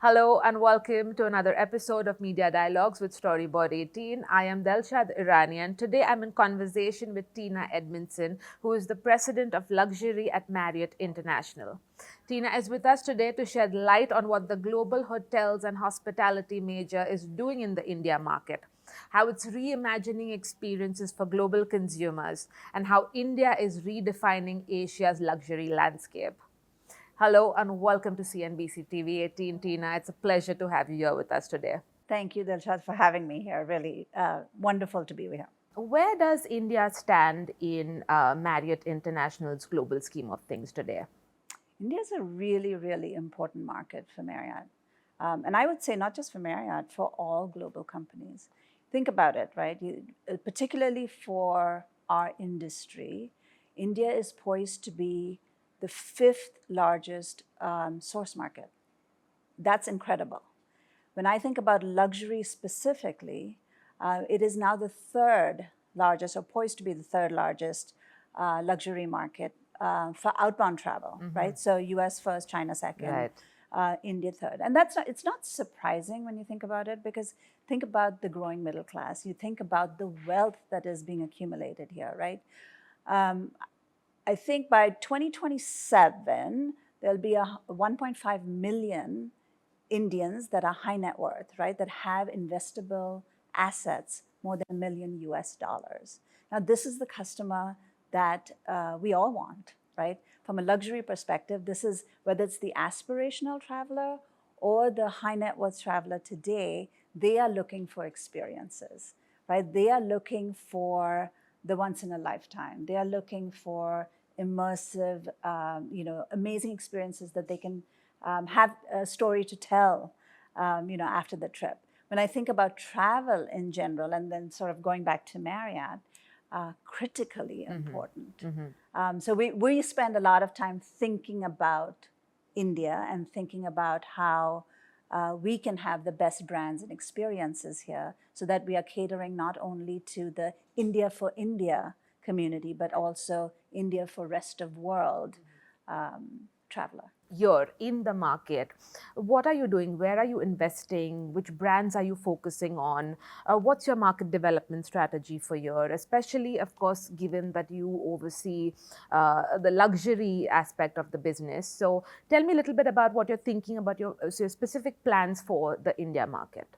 Hello and welcome to another episode of Media Dialogues with Storyboard 18. I am Delshad Irani and today I'm in conversation with Tina Edmundson, who is the president of luxury at Marriott International. Tina is with us today to shed light on what the global hotels and hospitality major is doing in the India market, how it's reimagining experiences for global consumers, and how India is redefining Asia's luxury landscape. Hello and welcome to CNBC TV18, Tina. It's a pleasure to have you here with us today. Thank you, Dilshad, for having me here. Really wonderful to be here. Where does India stand in Marriott International's global scheme of things today? India is a really, really important market for Marriott. And I would say not just for Marriott, for all global companies. Think about it, right? Particularly for our industry, India is poised to be the fifth largest source market. That's incredible. When I think about luxury specifically, it is now the third largest, or poised to be the third largest luxury market for outbound travel, right? So US first, China second, India third. And it's not surprising when you think about it, because think about the growing middle class. You think about the wealth that is being accumulated here, right? I think by 2027, there'll be 1.5 million Indians that are high net worth, right, that have investable assets more than $1 million US. Now, this is the customer that we all want, right? From a luxury perspective, this is whether it's the aspirational traveler or the high net worth traveler today, they are looking for experiences, right? They are looking for the once in a lifetime. They are looking for immersive, amazing experiences that they can have a story to tell, after the trip. When I think about travel in general, and then sort of going back to Marriott, critically important. So we spend a lot of time thinking about India and thinking about how we can have the best brands and experiences here, so that we are catering not only to the India for India community, but also India for rest of world traveler. You're in the market. What are you doing? Where are you investing? Which brands are you focusing on? What's your market development strategy for your, especially, of course, given that you oversee the luxury aspect of the business? So tell me a little bit about what you're thinking about your specific plans for the India market.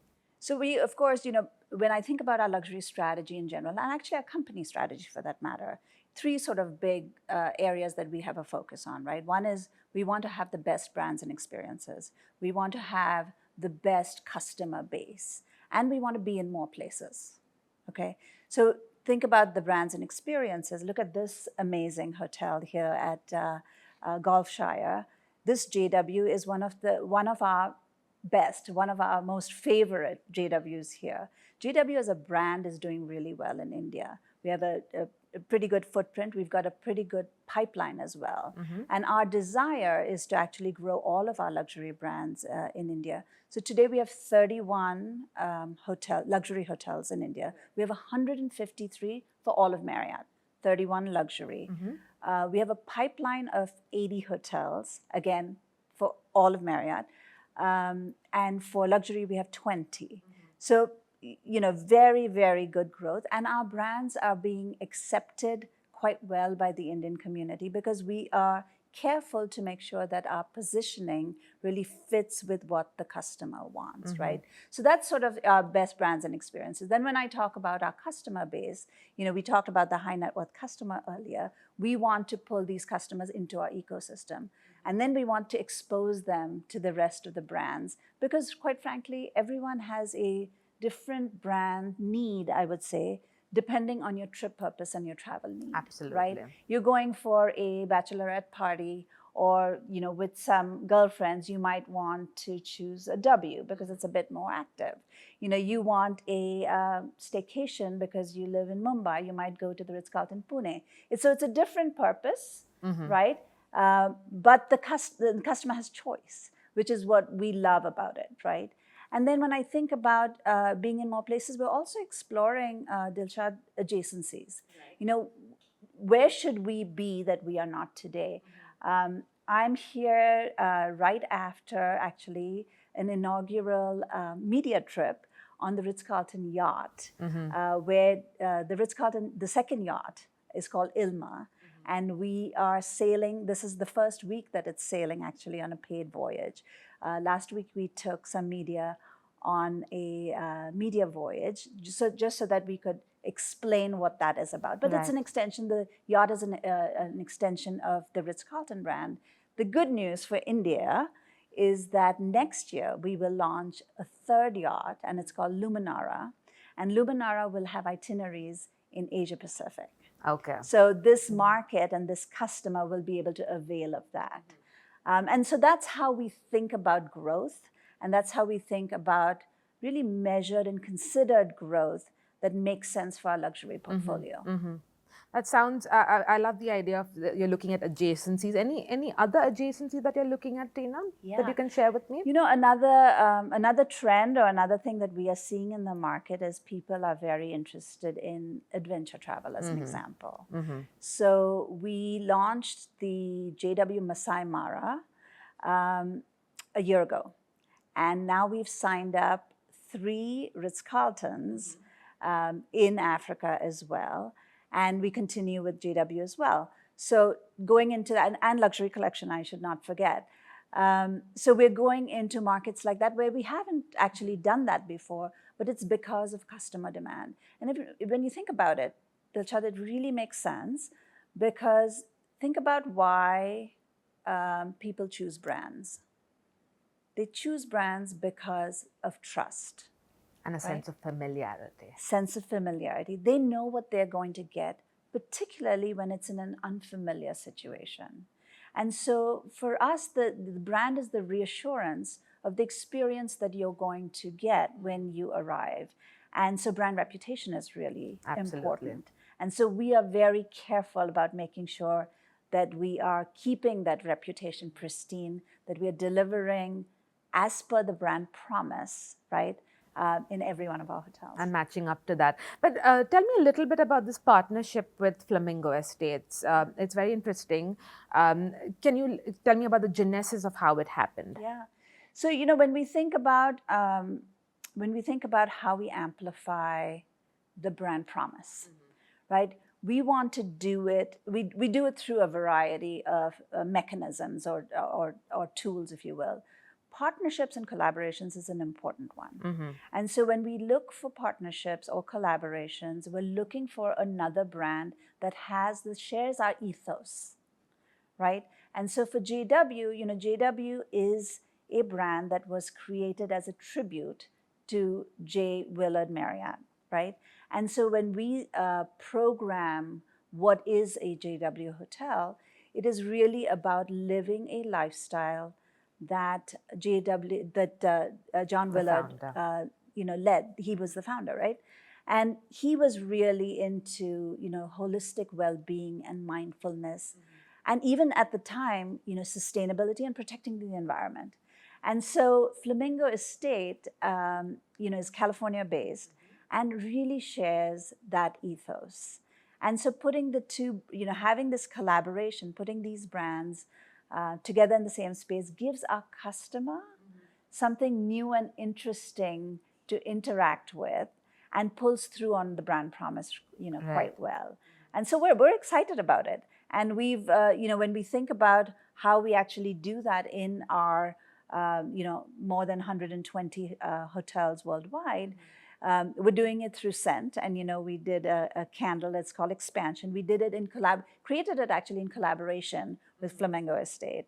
So we, of course, when I think about our luxury strategy in general, and actually our company strategy for that matter, three sort of big areas that we have a focus on, right? One is we want to have the best brands and experiences. We want to have the best customer base, and we want to be in more places, okay? So think about the brands and experiences. Look at this amazing hotel here at Gulfshire. This JW is one of our best, one of our most favorite JWs here. JW as a brand is doing really well in India. We have a pretty good footprint. We've got a pretty good pipeline as well. And our desire is to actually grow all of our luxury brands in India. So today we have 31 luxury hotels in India. We have 153 for all of Marriott, 31 luxury. We have a pipeline of 80 hotels, again, for all of Marriott. And for luxury, we have 20. So, very, very good growth. And our brands are being accepted quite well by the Indian community, because we are careful to make sure that our positioning really fits with what the customer wants, right? So that's sort of our best brands and experiences. Then when I talk about our customer base, we talked about the high net worth customer earlier. We want to pull these customers into our ecosystem. And then we want to expose them to the rest of the brands, because quite frankly, everyone has a different brand need, I would say, depending on your trip purpose and your travel need. Absolutely. Right? You're going for a bachelorette party, or with some girlfriends, you might want to choose a W because it's a bit more active. You want a staycation because you live in Mumbai, you might go to the Ritz-Carlton Pune. So it's a different purpose, right? But the customer has choice, which is what we love about it, right? And then when I think about being in more places, we're also exploring, Dilshad, adjacencies. Right. Where should we be that we are not today? I'm here right after, actually, an inaugural media trip on the Ritz-Carlton yacht, where the Ritz-Carlton, the second yacht, is called Ilma. And we are sailing, this is the first week that it's sailing actually on a paid voyage. Last week we took some media on a media voyage, just so that we could explain what that is about. But it's an extension, the yacht is an extension of the Ritz-Carlton brand. The good news for India is that next year we will launch a third yacht, and it's called Luminara. And Luminara will have itineraries in Asia Pacific. Okay. So this market and this customer will be able to avail of that. And so that's how we think about growth, and that's how we think about really measured and considered growth that makes sense for our luxury portfolio. That sounds, I love the idea of you're looking at adjacencies. Any other adjacencies that you're looking at, Tina, that you can share with me? You know, another trend or another thing that we are seeing in the market is people are very interested in adventure travel, as an example. So we launched the JW Masai Mara a year ago. And now we've signed up 3 Ritz-Carltons in Africa as well. And we continue with JW as well. So going into that, and Luxury Collection, I should not forget. So we're going into markets like that where we haven't actually done that before, but it's because of customer demand. And when you think about it, Dilshad, it really makes sense, because think about why people choose brands. They choose brands because of trust. And a sense of familiarity. Sense of familiarity. They know what they're going to get, particularly when it's in an unfamiliar situation. And so for us, the brand is the reassurance of the experience that you're going to get when you arrive. And so brand reputation is really important. And so we are very careful about making sure that we are keeping that reputation pristine, that we are delivering as per the brand promise, right? In every one of our hotels. And matching up to that. But tell me a little bit about this partnership with Flamingo Estates. It's very interesting. Can you tell me about the genesis of how it happened? Yeah. So, you know, when we think about how we amplify the brand promise, right? We want to do it, we do it through a variety of mechanisms or tools, if you will. Partnerships and collaborations is an important one. And so when we look for partnerships or collaborations, we're looking for another brand that shares our ethos, right? And so for JW, you know, JW is a brand that was created as a tribute to J. Willard Marriott, right? And so when we program what is a JW hotel, it is really about living a lifestyle that John Willard, led. He was the founder, right? And he was really into, holistic well-being and mindfulness. And even at the time, sustainability and protecting the environment. And so Flamingo Estate, is California-based and really shares that ethos. And so putting the two, having this collaboration, putting these brands together in the same space gives our customer something new and interesting to interact with and pulls through on the brand promise, quite well. And so we're excited about it. And we've, when we think about how we actually do that in our, more than 120 hotels worldwide, we're doing it through scent. And, we did a candle that's called Expansion. We did it created it actually in collaboration with Flamingo Estate.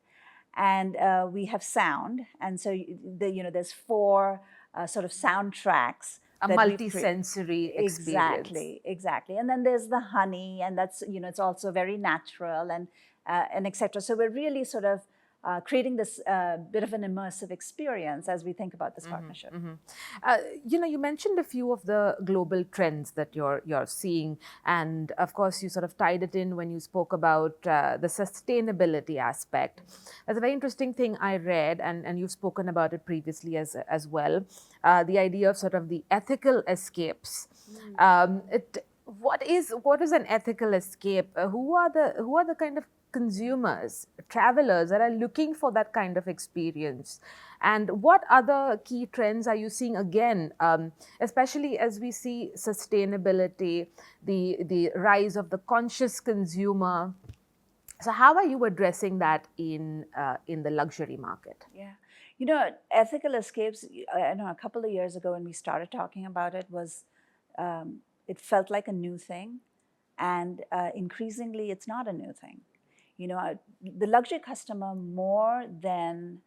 And we have sound. And so, there's 4 sort of soundtracks. A multi-sensory experience. Exactly. And then there's the honey, and that's, it's also very natural and et cetera. So we're really sort of creating this bit of an immersive experience as we think about this partnership. You mentioned a few of the global trends that you're seeing, and of course you sort of tied it in when you spoke about the sustainability aspect. That's a very interesting thing I read, and you've spoken about it previously as well. The idea of sort of the ethical escapes. What is an ethical escape? Who are the kind of consumers, travelers that are looking for that kind of experience? And what other key trends are you seeing again, especially as we see sustainability, the rise of the conscious consumer? So how are you addressing that in the luxury market? Yeah. Ethical escapes, I know a couple of years ago when we started talking about it it felt like a new thing. And increasingly, it's not a new thing. The luxury customer, more than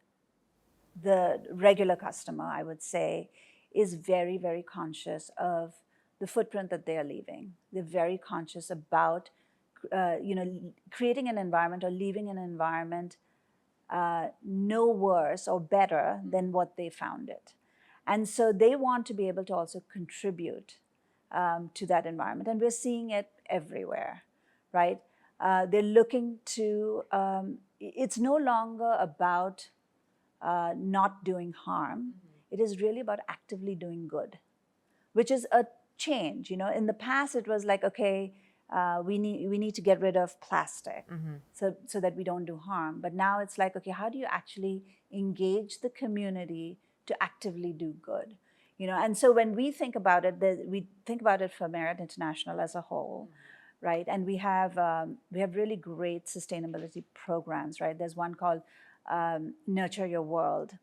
the regular customer, I would say, is very, very conscious of the footprint that they're leaving. They're very conscious about, creating an environment or leaving an environment no worse or better than what they found it. And so they want to be able to also contribute to that environment. And we're seeing it everywhere, right? They're looking to, it's no longer about not doing harm. It is really about actively doing good, which is a change. In the past, it was like, okay, we need to get rid of plastic so that we don't do harm. But now it's like, okay, how do you actually engage the community to actively do good? And so when we think about it, we think about it for Marriott International as a whole, right? And we have really great sustainability programs, right? There's one called Nurture Your World,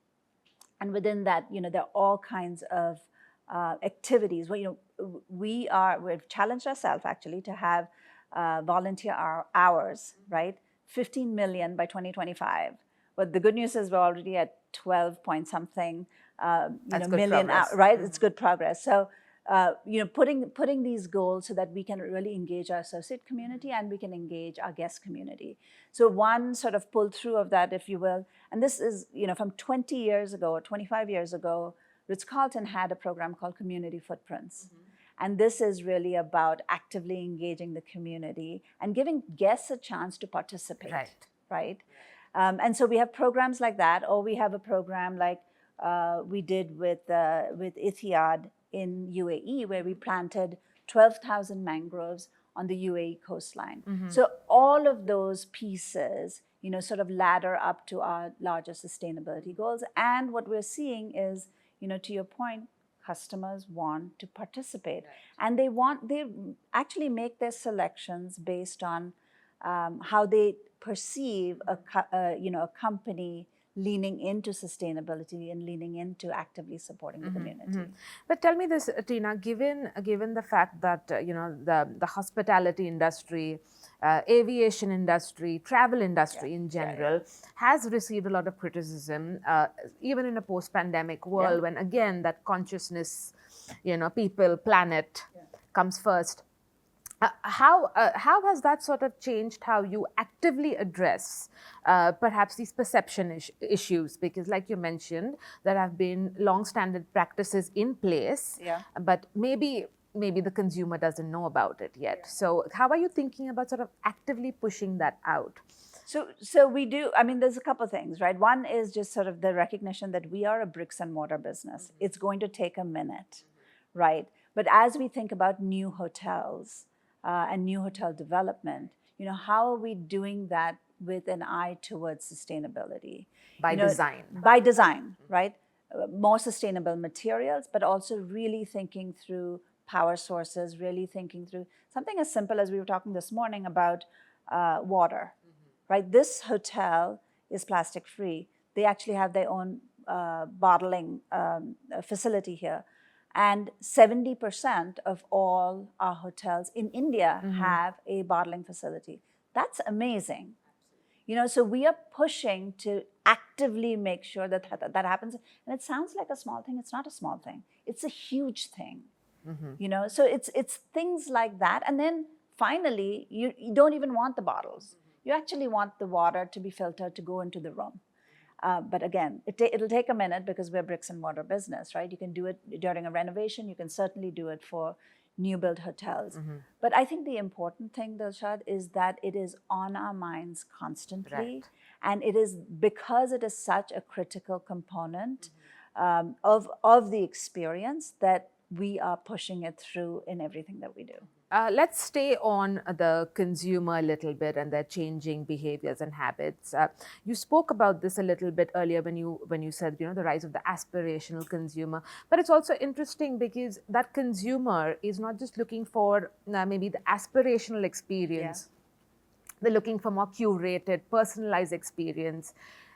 and within that, there are all kinds of activities. Well, we've challenged ourselves actually to have volunteer hours, right? 15 million by 2025. But the good news is we're already at 12 point something million, right? It's good progress. So, putting these goals so that we can really engage our associate community and we can engage our guest community. So one sort of pull through of that, if you will, and this is, from 20 years ago or 25 years ago, Ritz-Carlton had a program called Community Footprints. And this is really about actively engaging the community and giving guests a chance to participate, right? And so we have programs like that, or we have a program like we did with Etihad in UAE, where we planted 12,000 mangroves on the UAE coastline. So all of those pieces, sort of ladder up to our larger sustainability goals. And what we're seeing is, to your point, customers want to participate, and they actually make their selections based on how they perceive a company leaning into sustainability and leaning into actively supporting the community. But tell me this, Tina, given the fact that the hospitality industry, aviation industry, travel industry in general has received a lot of criticism, even in a post-pandemic world, when again that consciousness, people, planet comes first. How has that sort of changed how you actively address perhaps these perception issues? Because like you mentioned, there have been long-standing practices in place, but maybe the consumer doesn't know about it yet. So how are you thinking about sort of actively pushing that out? So we do, there's a couple of things, right? One is just sort of the recognition that we are a bricks and mortar business. It's going to take a minute, right? But as we think about new hotels, and new hotel development, how are we doing that with an eye towards sustainability? By design. By design, right? More sustainable materials, but also really thinking through power sources, really thinking through something as simple as we were talking this morning about water, right? This hotel is plastic free. They actually have their own bottling facility here. And 70% of all our hotels in India have a bottling facility. That's amazing. So we are pushing to actively make sure that happens. And it sounds like a small thing. It's not a small thing. It's a huge thing. So it's things like that. And then finally, you don't even want the bottles. You actually want the water to be filtered to go into the room. But again, it'll take a minute because we're a bricks and mortar business, right? You can do it during a renovation. You can certainly do it for new build hotels. But I think the important thing, Dilshad, is that it is on our minds constantly. And it is because it is such a critical component of the experience that we are pushing it through in everything that we do. Let's stay on the consumer a little bit and their changing behaviors and habits. You spoke about this a little bit earlier when you said, the rise of the aspirational consumer. But it's also interesting because that consumer is not just looking for maybe the aspirational experience. They're looking for more curated, personalized experience.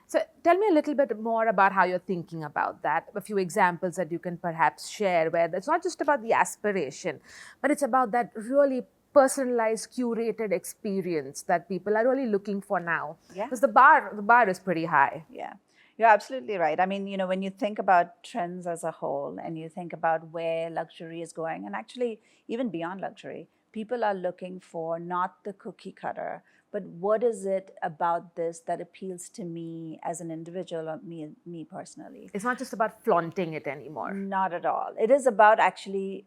So tell me a little bit more about how you're thinking about that. A few examples that you can perhaps share where it's not just about the aspiration, but it's about that really personalized, curated experience that people are really looking for now. Yeah. Because the bar is pretty high. Yeah, you're absolutely right. I mean, when you think about trends as a whole and you think about where luxury is going, and actually even beyond luxury, people are looking for not the cookie cutter, but what is it about this that appeals to me as an individual or me personally? It's not just about flaunting it anymore. Not at all. It is about actually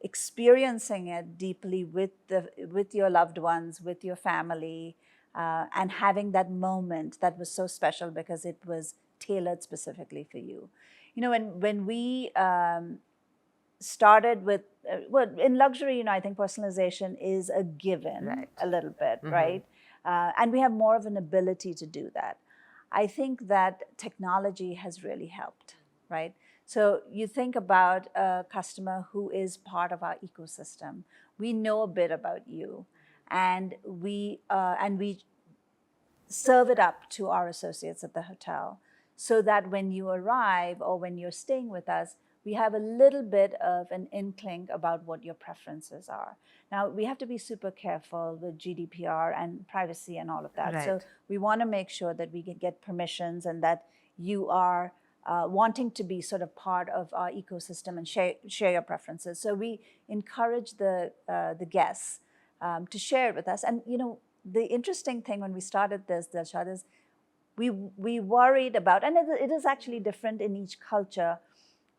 experiencing it deeply with your loved ones, with your family, and having that moment that was so special because it was tailored specifically for you. When we started with, in luxury, I think personalization is a given a little bit, right? And we have more of an ability to do that. I think that technology has really helped, right? So you think about a customer who is part of our ecosystem. We know a bit about you, and we serve it up to our associates at the hotel, so that when you arrive or when you're staying with us, we have a little bit of an inkling about what your preferences are. Now, we have to be super careful with GDPR and privacy and all of that. Right. So we want to make sure that we can get permissions and that you are wanting to be sort of part of our ecosystem and share your preferences. So we encourage the guests to share it with us. And the interesting thing when we started this, Dilshad, is we worried about, and it is actually different in each culture,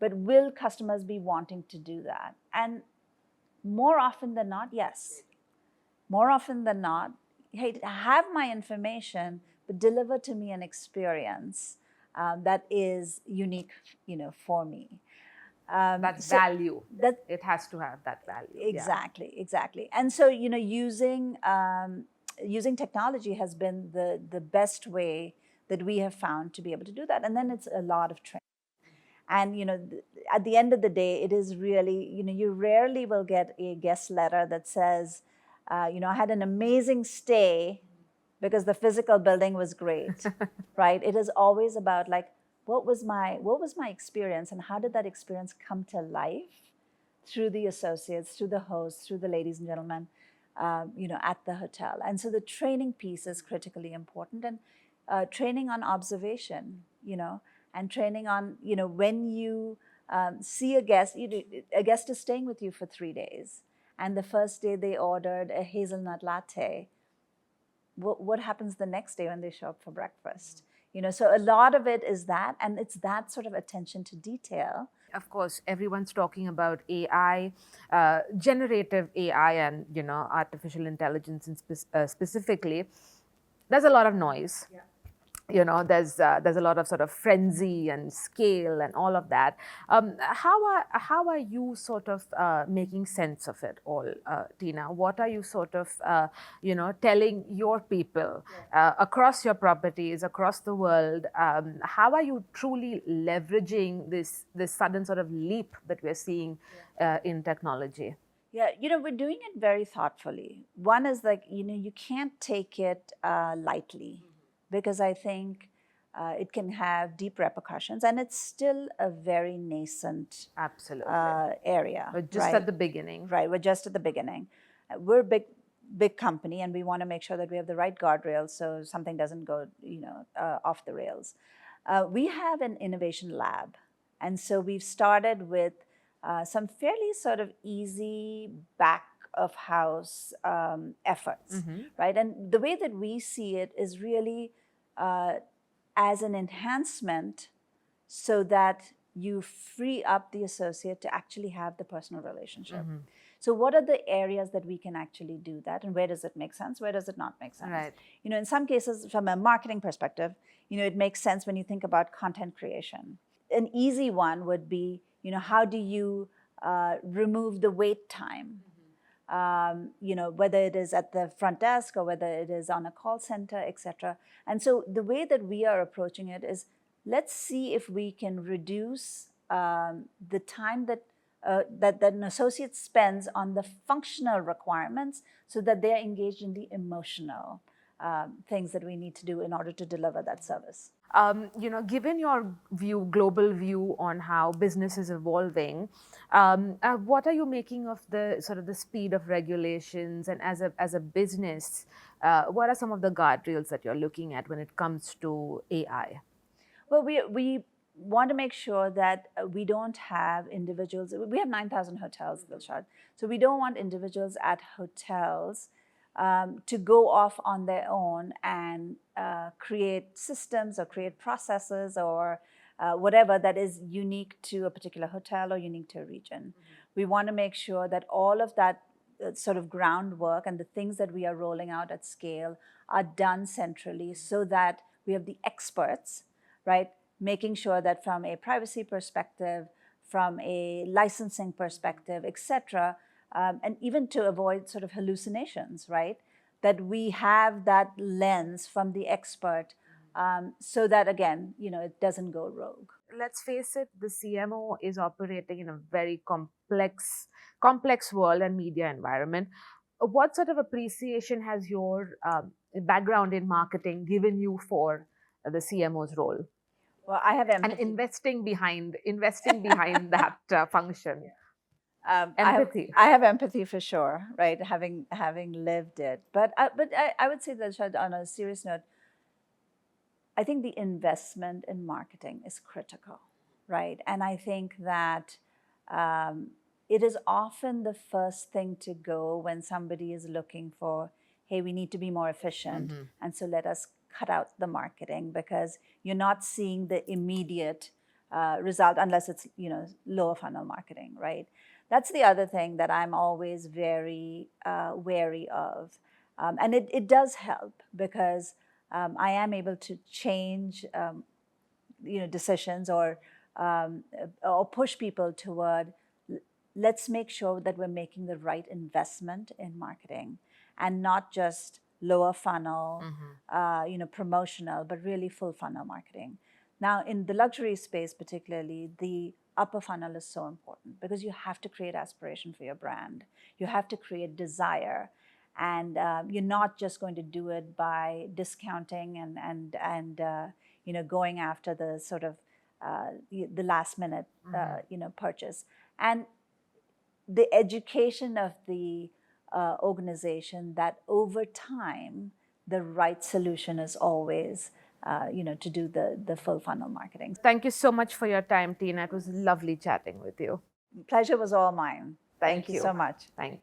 but will customers be wanting to do that? And more often than not, yes. More often than not, hey, have my information, but deliver to me an experience that is unique, for me. That value. It has to have that value. Exactly. And so, using technology has been the best way that we have found to be able to do that. And then it's a lot of training. And, at the end of the day, it is really, you rarely will get a guest letter that says, I had an amazing stay because the physical building was great, right? It is always about what was my experience, and how did that experience come to life through the associates, through the hosts, through the ladies and gentlemen, at the hotel. And so the training piece is critically important, and training on observation, and training on, when you see a guest is staying with you for 3 days, and the first day they ordered a hazelnut latte. What happens the next day when they show up for breakfast? So a lot of it is that, and it's that sort of attention to detail. Of course, everyone's talking about AI, generative AI, and artificial intelligence specifically. There's a lot of noise. Yeah. There's a lot of sort of frenzy and scale and all of that. How are you sort of making sense of it all, Tina? What are you sort of telling your people across your properties, across the world? How are you truly leveraging this sudden sort of leap that we're seeing in technology? Yeah, we're doing it very thoughtfully. One is you can't take it lightly. Because I think it can have deep repercussions, and it's still a very nascent area. We're just at the beginning. Right, we're just at the beginning. We're a big company, and we want to make sure that we have the right guardrails so something doesn't go off the rails. We have an innovation lab, and so we've started with some fairly sort of easy back of house efforts, right? And the way that we see it is really as an enhancement, so that you free up the associate to actually have the personal relationship. So what are the areas that we can actually do that, and where does it make sense? Where does it not make sense? Right. In some cases, from a marketing perspective, it makes sense when you think about content creation. An easy one would be, how do you remove the wait time. Whether it is at the front desk or whether it is on a call center, etc. And so the way that we are approaching it is, let's see if we can reduce the time that an associate spends on the functional requirements, so that they are engaged in the emotional things that we need to do in order to deliver that service. Given your global view on how business is evolving, what are you making of the sort of the speed of regulations? And as a business, what are some of the guardrails that you're looking at when it comes to AI? Well, we want to make sure that we don't have individuals. We have 9,000 hotels, Dilshad. So we don't want individuals at hotels to go off on their own and create systems or create processes or whatever that is unique to a particular hotel or unique to a region. We want to make sure that all of that sort of groundwork and the things that we are rolling out at scale are done centrally, so that we have the experts, right, making sure that from a privacy perspective, from a licensing perspective, etc., and even to avoid sort of hallucinations, right, that we have that lens from the expert, so that, again, it doesn't go rogue. Let's face it, the CMO is operating in a very complex world and media environment. What sort of appreciation has your background in marketing given you for the CMO's role? Well, I have empathy. And investing behind that function. Empathy. I have empathy for sure, right? Having lived it, but I would say that, on a serious note, I think the investment in marketing is critical, right? And I think that it is often the first thing to go when somebody is looking for, hey, we need to be more efficient, and so let us cut out the marketing, because you're not seeing the immediate result unless it's lower funnel marketing, right? That's the other thing that I'm always very wary of, and it does help, because I am able to change decisions or push people toward, let's make sure that we're making the right investment in marketing, and not just lower funnel, promotional, but really full funnel marketing. Now, in the luxury space particularly, the upper funnel is so important, because you have to create aspiration for your brand. You have to create desire. And you're not just going to do it by discounting and going after the sort of the last minute purchase. And the education of the organization that over time the right solution is always to do the full funnel marketing. Thank you so much for your time, Tina. It was lovely chatting with you. Pleasure was all mine. Thank you so much. Thank you.